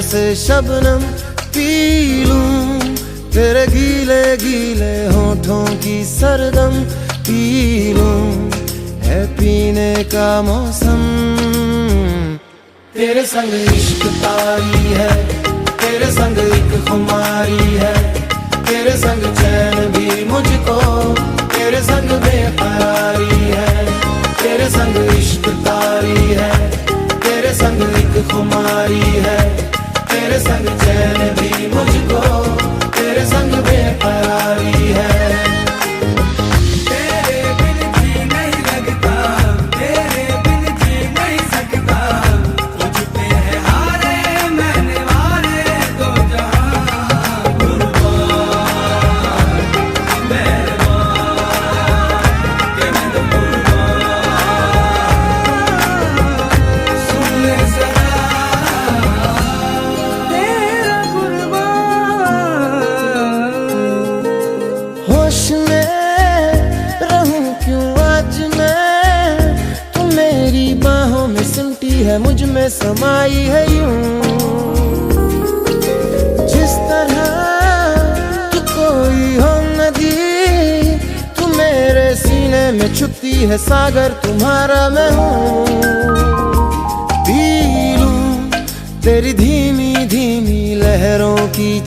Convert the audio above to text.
से शबनम पी लूं, तेरे गीले गीले होठों की सरदम पी लूं, है पीने का मौसम। तेरे संग इश्क तारी है, तेरे संग एक खुमारी है, तेरे संग चैन भी मुझको, तेरे संग बेकरारी है। तेरे संग इश्क तारी है, तेरे संग एक खुमारी है, तेरे संग चैन भी मुझको, तेरे संग बेकरारी है। होश में रहूं क्यों आज मैं, तू मेरी बाहों में सिमटी है, मुझ में समाई है यूं। जिस तरह तू कोई हो नदी, तू मेरे सीने में छुपती है सागर, तुम्हारा मैं हूँ। पी लूं तेरी धीमी धीमी लहरों की